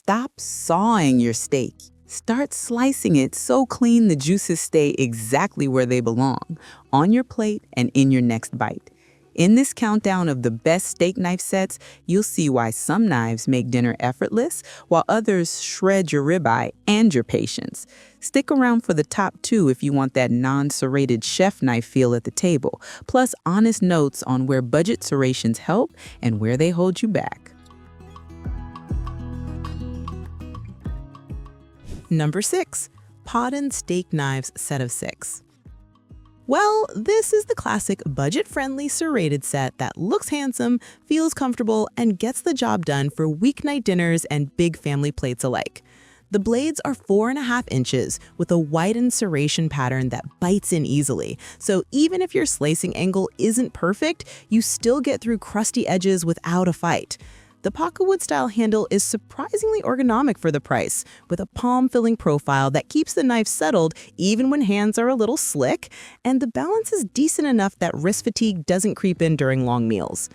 Stop sawing your steak. Start slicing it so clean the juices stay exactly where they belong, on your plate and in your next bite. In this countdown of the best steak knife sets, you'll see why some knives make dinner effortless, while others shred your ribeye and your patience. Stick around for the top 2 if you want that non-serrated chef knife feel at the table, plus honest notes on where budget serrations help and where they hold you back. Number 6. PAUDIN Steak Knives Set of 6. Well, this is the classic budget-friendly serrated set that looks handsome, feels comfortable, and gets the job done for weeknight dinners and big family plates alike. The blades are 4.5 inches with a widened serration pattern that bites in easily, so even if your slicing angle isn't perfect, you still get through crusty edges without a fight. The pocketwood-style handle is surprisingly ergonomic for the price, with a palm-filling profile that keeps the knife settled even when hands are a little slick, and the balance is decent enough that wrist fatigue doesn't creep in during long meals.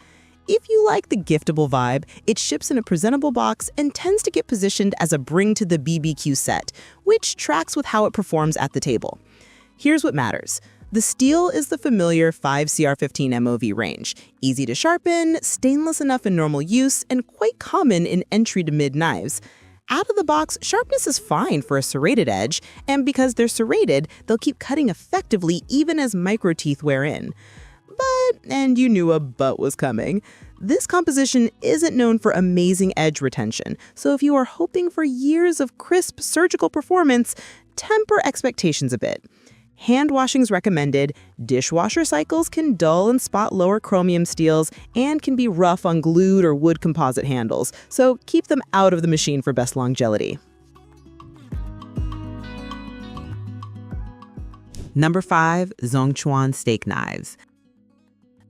If you like the giftable vibe, it ships in a presentable box and tends to get positioned as a bring to the BBQ set, which tracks with how it performs at the table. Here's what matters. The steel is the familiar 5CR15 MOV range, easy to sharpen, stainless enough in normal use, and quite common in entry to mid knives. Out of the box, sharpness is fine for a serrated edge, and because they're serrated, they'll keep cutting effectively even as micro teeth wear in. But, and you knew a but was coming, this composition isn't known for amazing edge retention, so if you are hoping for years of crisp surgical performance, temper expectations a bit. Hand washing's recommended, dishwasher cycles can dull and spot lower chromium steels, and can be rough on glued or wood composite handles, so keep them out of the machine for best longevity. Number 5. Zongchuan Steak Knives.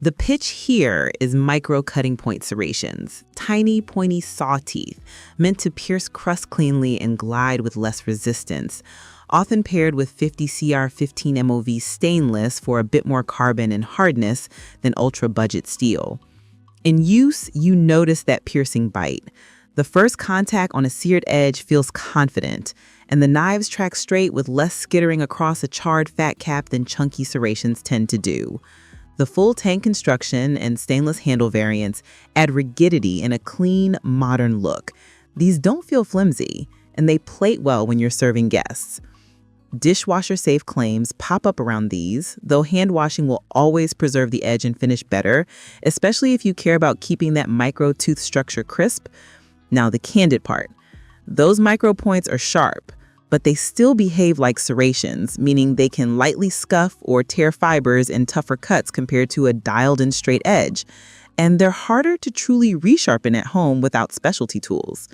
The pitch here is micro cutting point serrations, tiny pointy saw teeth, meant to pierce crust cleanly and glide with less resistance, often paired with 50CR15 MOV stainless for a bit more carbon and hardness than ultra-budget steel. In use, you notice that piercing bite. The first contact on a seared edge feels confident, and the knives track straight with less skittering across a charred fat cap than chunky serrations tend to do. The full tank construction and stainless handle variants add rigidity and a clean, modern look. These don't feel flimsy, and they plate well when you're serving guests. Dishwasher-safe claims pop up around these, though hand washing will always preserve the edge and finish better, especially if you care about keeping that micro tooth structure crisp. Now the candid part. Those micro points are sharp, but they still behave like serrations, meaning they can lightly scuff or tear fibers in tougher cuts compared to a dialed-in straight edge. And they're harder to truly resharpen at home without specialty tools.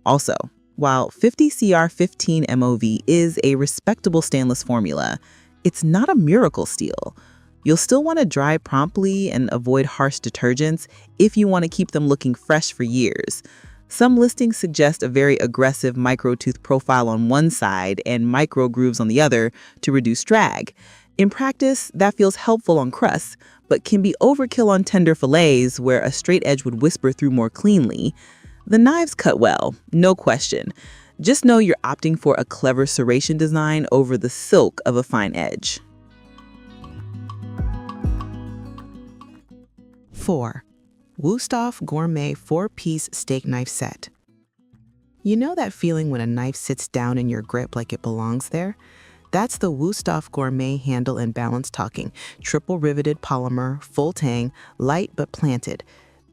Also, while 50CR15 MOV is a respectable stainless formula, it's not a miracle steel. You'll still want to dry promptly and avoid harsh detergents if you want to keep them looking fresh for years. Some listings suggest a very aggressive micro-tooth profile on one side and micro grooves on the other to reduce drag. In practice, that feels helpful on crusts, but can be overkill on tender fillets where a straight edge would whisper through more cleanly. The knives cut well, no question. Just know you're opting for a clever serration design over the silk of a fine edge. 4. WÜSTHOF Gourmet 4-piece steak knife set. You know that feeling when a knife sits down in your grip like it belongs there? That's the WÜSTHOF Gourmet handle and balance talking. Triple riveted polymer, full tang, light but planted.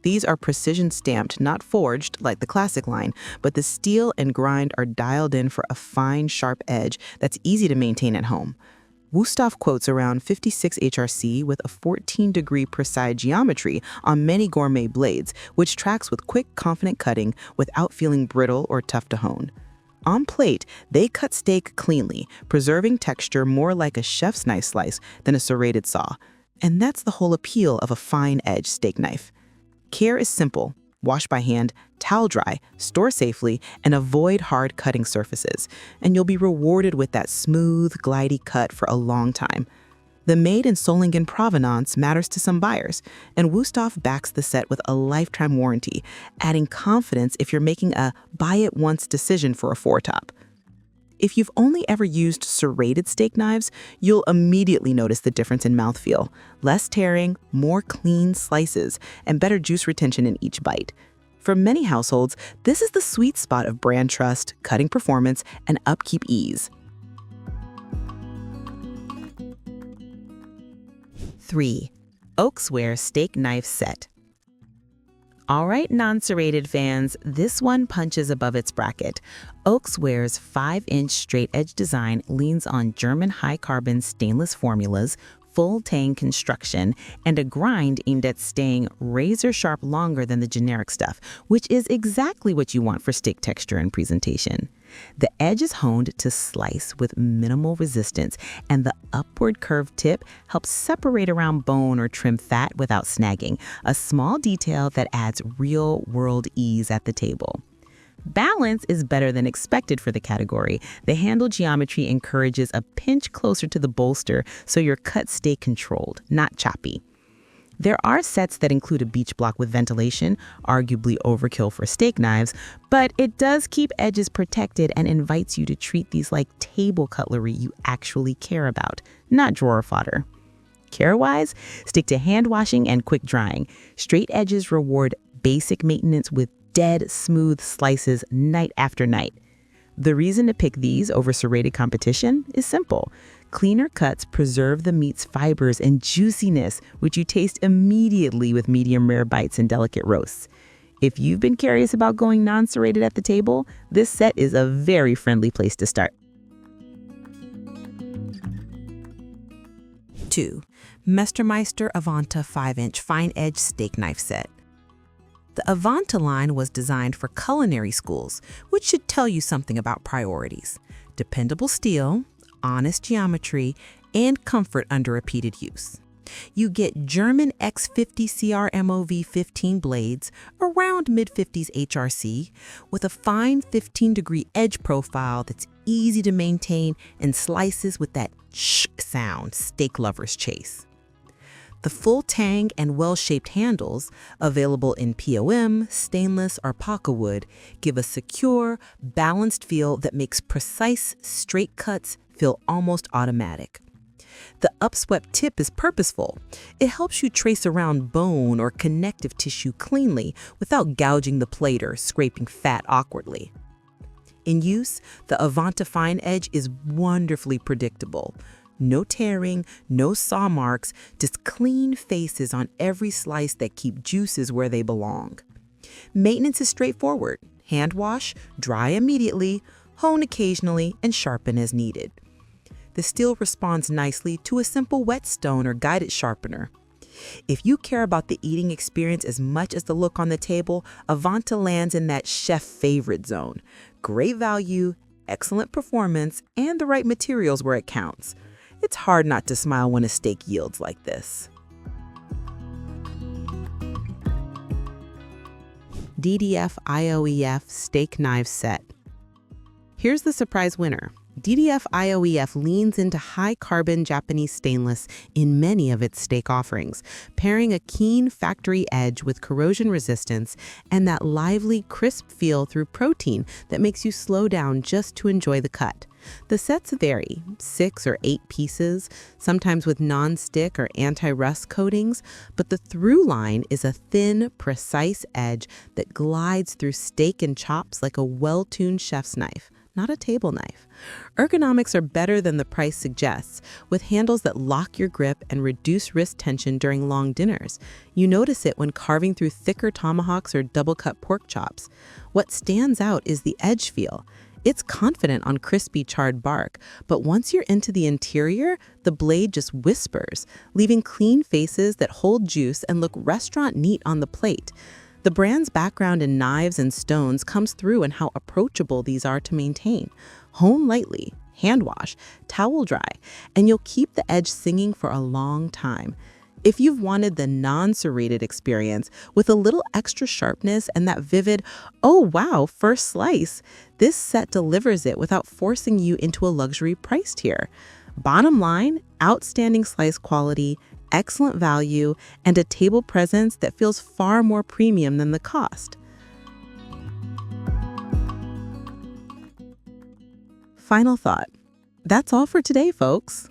These are precision stamped, not forged like the classic line, but the steel and grind are dialed in for a fine, sharp edge that's easy to maintain at home. WÜSTHOF quotes around 56 HRC with a 14-degree precise geometry on many gourmet blades, which tracks with quick, confident cutting without feeling brittle or tough to hone. On plate, they cut steak cleanly, preserving texture more like a chef's knife slice than a serrated saw. And that's the whole appeal of a fine-edged steak knife. Care is simple. Wash by hand, towel dry, store safely, and avoid hard cutting surfaces. And you'll be rewarded with that smooth, glidey cut for a long time. The made in Solingen provenance matters to some buyers, and WÜSTHOF backs the set with a lifetime warranty, adding confidence if you're making a buy-it-once decision for a foretop. If you've only ever used serrated steak knives, you'll immediately notice the difference in mouthfeel. Less tearing, more clean slices, and better juice retention in each bite. For many households, this is the sweet spot of brand trust, cutting performance, and upkeep ease. 3. OAKSWARE Steak Knife Set. All right, non-serrated fans, this one punches above its bracket. OAKSWARE's 5-inch straight-edge design leans on German high-carbon stainless formulas, full tang construction, and a grind aimed at staying razor-sharp longer than the generic stuff, which is exactly what you want for steak texture and presentation. The edge is honed to slice with minimal resistance, and the upward curved tip helps separate around bone or trim fat without snagging, a small detail that adds real-world ease at the table. Balance is better than expected for the category. The handle geometry encourages a pinch closer to the bolster so your cuts stay controlled, not choppy. There are sets that include a beach block with ventilation, arguably overkill for steak knives, but it does keep edges protected and invites you to treat these like table cutlery you actually care about, not drawer fodder. Care-wise, stick to hand washing and quick drying. Straight edges reward basic maintenance with dead smooth slices night after night. The reason to pick these over serrated competition is simple. Cleaner cuts preserve the meat's fibers and juiciness, which you taste immediately with medium rare bites and delicate roasts. If you've been curious about going non-serrated at the table, this set is a very friendly place to start. 2. Messermeister Avanta 5-inch fine-edge steak knife set. The Avanta line was designed for culinary schools, which should tell you something about priorities. Dependable steel, honest geometry, and comfort under repeated use. You get German X50 CR MOV 15 blades, around mid-50s HRC, with a fine 15-degree edge profile that's easy to maintain and slices with that sh sound steak lovers chase. The full tang and well-shaped handles, available in POM, stainless, or paca wood, give a secure, balanced feel that makes precise, straight cuts feel almost automatic. The upswept tip is purposeful. It helps you trace around bone or connective tissue cleanly without gouging the plate or scraping fat awkwardly. In use, the Avanta fine edge is wonderfully predictable. No tearing, no saw marks, just clean faces on every slice that keep juices where they belong. Maintenance is straightforward. Hand wash, dry immediately, hone occasionally, and sharpen as needed. The steel responds nicely to a simple whetstone or guided sharpener. If you care about the eating experience as much as the look on the table, Avanta lands in that chef favorite zone. Great value, excellent performance, and the right materials where it counts. It's hard not to smile when a steak yields like this. DDF iohEF Steak Knife Set. Here's the surprise winner. DDF iohEF leans into high-carbon Japanese stainless in many of its steak offerings, pairing a keen factory edge with corrosion resistance and that lively, crisp feel through protein that makes you slow down just to enjoy the cut. The sets vary, 6 or 8 pieces, sometimes with non-stick or anti-rust coatings, but the through line is a thin, precise edge that glides through steak and chops like a well-tuned chef's knife, not a table knife. Ergonomics are better than the price suggests, with handles that lock your grip and reduce wrist tension during long dinners. You notice it when carving through thicker tomahawks or double-cut pork chops. What stands out is the edge feel. It's confident on crispy charred bark, but once you're into the interior, the blade just whispers, leaving clean faces that hold juice and look restaurant neat on the plate. The brand's background in knives and stones comes through in how approachable these are to maintain. Hone lightly, hand wash, towel dry, and you'll keep the edge singing for a long time. If you've wanted the non-serrated experience with a little extra sharpness and that vivid, oh wow, first slice, this set delivers it without forcing you into a luxury price tier. Bottom line, outstanding slice quality, excellent value, and a table presence that feels far more premium than the cost. Final thought. That's all for today, folks.